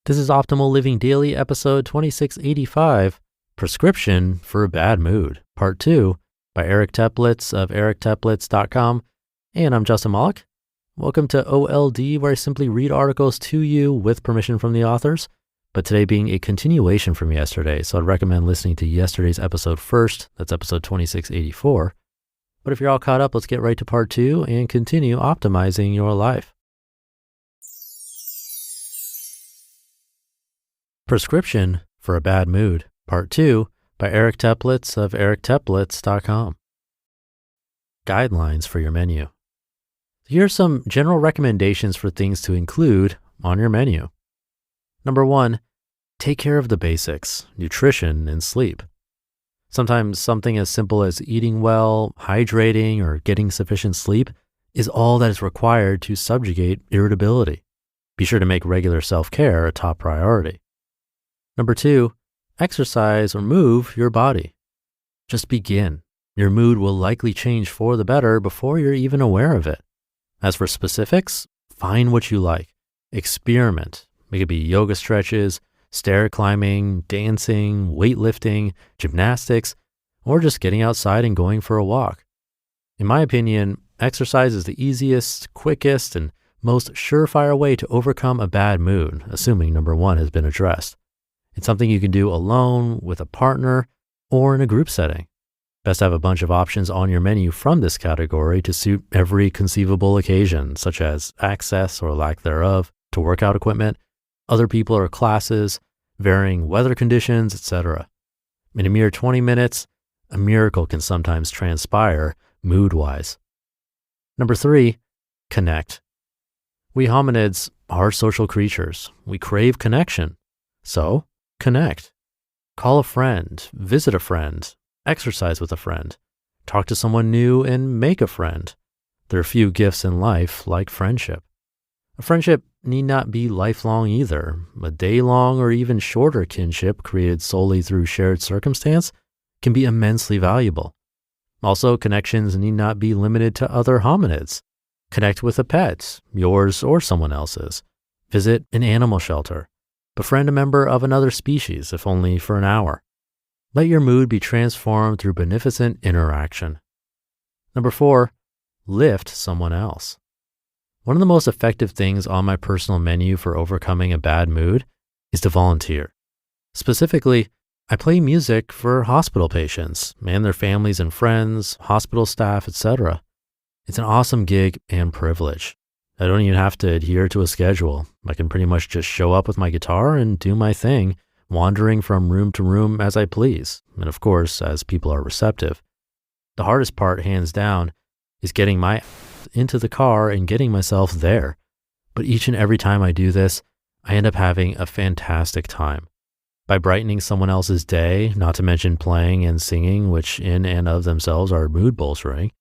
This is Optimal Living Daily, episode 2685, Prescription for a Bad Mood, Part 2, by Eric Teplitz of ericteplitz.com. And I'm Justin Malik. Welcome to OLD, where I simply read articles to you with permission from the authors, but today being a continuation from yesterday, so I'd recommend listening to yesterday's episode first. That's episode 2684. But if you're all caught up, let's get right to Part 2 and continue optimizing your life. Prescription for a Bad Mood, Part 2, by Eric Teplitz of ericteplitz.com. Guidelines for your menu. Here are some general recommendations for things to include on your menu. Number 1, take care of the basics, nutrition and sleep. Sometimes something as simple as eating well, hydrating, or getting sufficient sleep is all that is required to subjugate irritability. Be sure to make regular self-care a top priority. Number 2, exercise or move your body. Just begin. Your mood will likely change for the better before you're even aware of it. As for specifics, find what you like. Experiment. It could be yoga stretches, stair climbing, dancing, weightlifting, gymnastics, or just getting outside and going for a walk. In my opinion, exercise is the easiest, quickest, and most surefire way to overcome a bad mood, assuming number 1 has been addressed. It's something you can do alone, with a partner, or in a group setting. Best to have a bunch of options on your menu from this category to suit every conceivable occasion, such as access or lack thereof to workout equipment, other people or classes, varying weather conditions, etc. In a mere 20 minutes, a miracle can sometimes transpire mood-wise. Number 3, connect. We hominids are social creatures. We crave connection. So, connect. Call a friend, visit a friend, exercise with a friend, talk to someone new, and make a friend. There are few gifts in life like friendship. A friendship need not be lifelong either. A day-long or even shorter kinship created solely through shared circumstance can be immensely valuable. Also, connections need not be limited to other hominids. Connect with a pet, yours or someone else's. Visit an animal shelter. Befriend a member of another species, if only for an hour. Let your mood be transformed through beneficent interaction. Number 4, lift someone else. One of the most effective things on my personal menu for overcoming a bad mood is to volunteer. Specifically, I play music for hospital patients and their families and friends, hospital staff, etc. It's an awesome gig and privilege. I don't even have to adhere to a schedule. I can pretty much just show up with my guitar and do my thing, wandering from room to room as I please, and of course, as people are receptive. The hardest part, hands down, is getting my into the car and getting myself there. But each and every time I do this, I end up having a fantastic time. By brightening someone else's day, not to mention playing and singing, which in and of themselves are mood bolstering,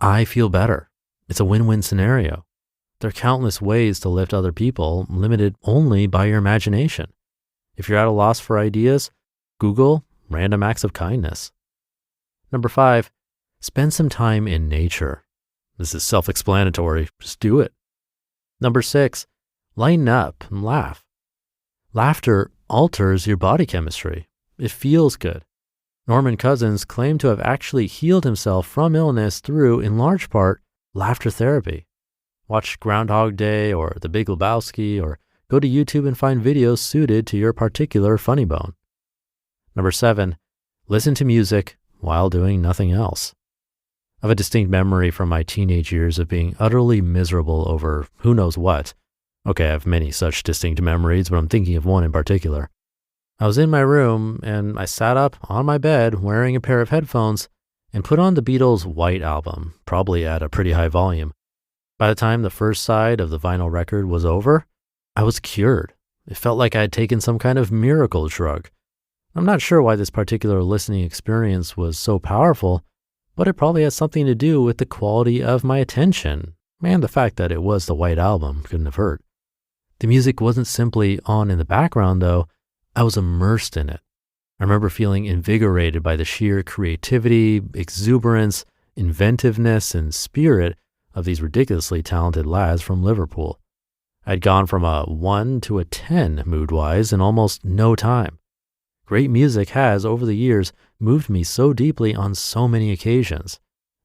I feel better. It's a win-win scenario. There are countless ways to lift other people, limited only by your imagination. If you're at a loss for ideas, Google random acts of kindness. Number 5, spend some time in nature. This is self-explanatory. Just do it. Number 6, lighten up and laugh. Laughter alters your body chemistry. It feels good. Norman Cousins claimed to have actually healed himself from illness through, in large part, laughter therapy. Watch Groundhog Day or The Big Lebowski, or go to YouTube and find videos suited to your particular funny bone. Number 7, listen to music while doing nothing else. I have a distinct memory from my teenage years of being utterly miserable over who knows what. Okay, I have many such distinct memories, but I'm thinking of one in particular. I was in my room and I sat up on my bed wearing a pair of headphones and put on the Beatles' White Album, probably at a pretty high volume. By the time the first side of the vinyl record was over, I was cured. It felt like I had taken some kind of miracle drug. I'm not sure why this particular listening experience was so powerful, but it probably had something to do with the quality of my attention, and the fact that it was the White Album couldn't have hurt. The music wasn't simply on in the background though, I was immersed in it. I remember feeling invigorated by the sheer creativity, exuberance, inventiveness, and spirit of these ridiculously talented lads from Liverpool. I'd gone from a 1 to a 10 mood-wise in almost no time. Great music has, over the years, moved me so deeply on so many occasions.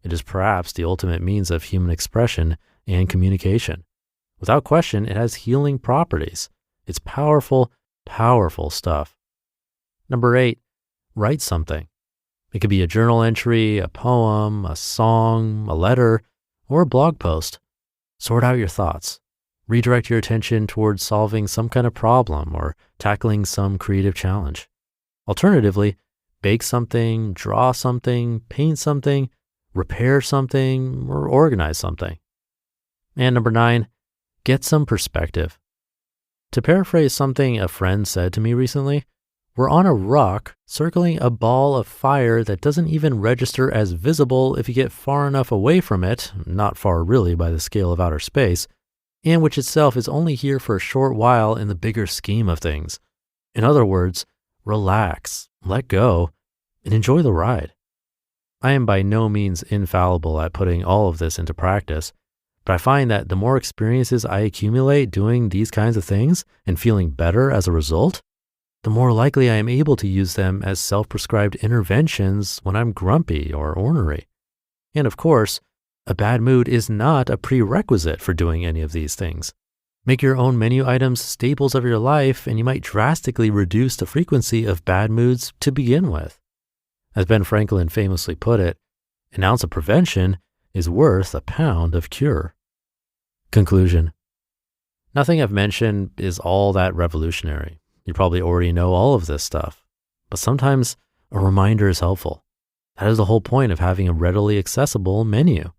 It is perhaps the ultimate means of human expression and communication. Without question, it has healing properties. It's powerful, powerful stuff. Number 8, write something. It could be a journal entry, a poem, a song, a letter, or a blog post. Sort out your thoughts. Redirect your attention towards solving some kind of problem or tackling some creative challenge. Alternatively, bake something, draw something, paint something, repair something, or organize something. And number 9, get some perspective. To paraphrase something a friend said to me recently, we're on a rock circling a ball of fire that doesn't even register as visible if you get far enough away from it, not far really by the scale of outer space, and which itself is only here for a short while in the bigger scheme of things. In other words, relax, let go, and enjoy the ride. I am by no means infallible at putting all of this into practice, but I find that the more experiences I accumulate doing these kinds of things and feeling better as a result, the more likely I am able to use them as self-prescribed interventions when I'm grumpy or ornery. And of course, a bad mood is not a prerequisite for doing any of these things. Make your own menu items staples of your life, and you might drastically reduce the frequency of bad moods to begin with. As Ben Franklin famously put it, an ounce of prevention is worth a pound of cure. Conclusion. Nothing I've mentioned is all that revolutionary. You probably already know all of this stuff, but sometimes a reminder is helpful. That is the whole point of having a readily accessible menu.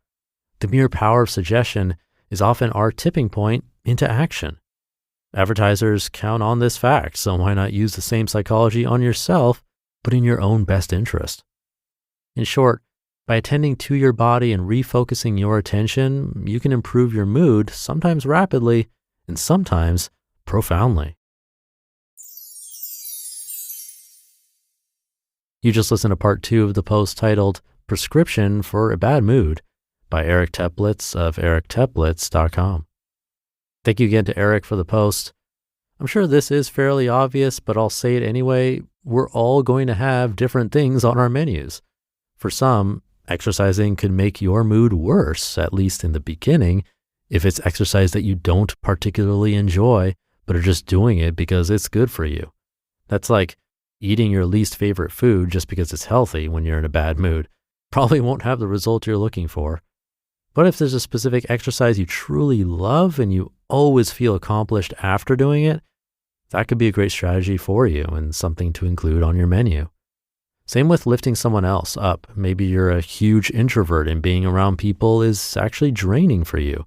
The mere power of suggestion is often our tipping point into action. Advertisers count on this fact, so why not use the same psychology on yourself, but in your own best interest? In short, by attending to your body and refocusing your attention, you can improve your mood, sometimes rapidly and sometimes profoundly. You just listened to part 2 of the post titled Prescription for a Bad Mood by Eric Teplitz of ericteplitz.com. Thank you again to Eric for the post. I'm sure this is fairly obvious, but I'll say it anyway. We're all going to have different things on our menus. For some, exercising could make your mood worse, at least in the beginning, if it's exercise that you don't particularly enjoy, but are just doing it because it's good for you. That's like eating your least favorite food just because it's healthy when you're in a bad mood. Probably won't have the result you're looking for. But if there's a specific exercise you truly love and you always feel accomplished after doing it, that could be a great strategy for you and something to include on your menu. Same with lifting someone else up. Maybe you're a huge introvert and being around people is actually draining for you.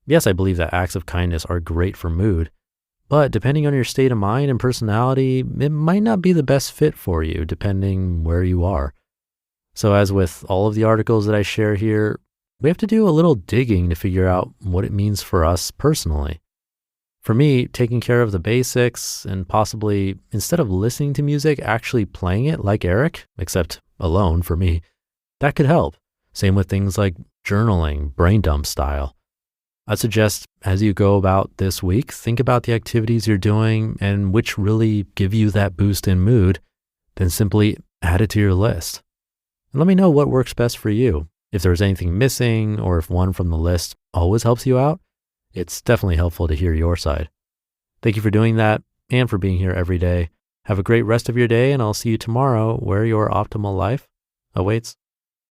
Yes, I believe that acts of kindness are great for mood, but depending on your state of mind and personality, it might not be the best fit for you depending where you are. So as with all of the articles that I share here, we have to do a little digging to figure out what it means for us personally. For me, taking care of the basics and possibly, instead of listening to music, actually playing it like Eric, except alone for me, that could help. Same with things like journaling, brain dump style. I'd suggest as you go about this week, think about the activities you're doing and which really give you that boost in mood, then simply add it to your list. And let me know what works best for you. If there's anything missing or if one from the list always helps you out, it's definitely helpful to hear your side. Thank you for doing that and for being here every day. Have a great rest of your day, and I'll see you tomorrow where your optimal life awaits.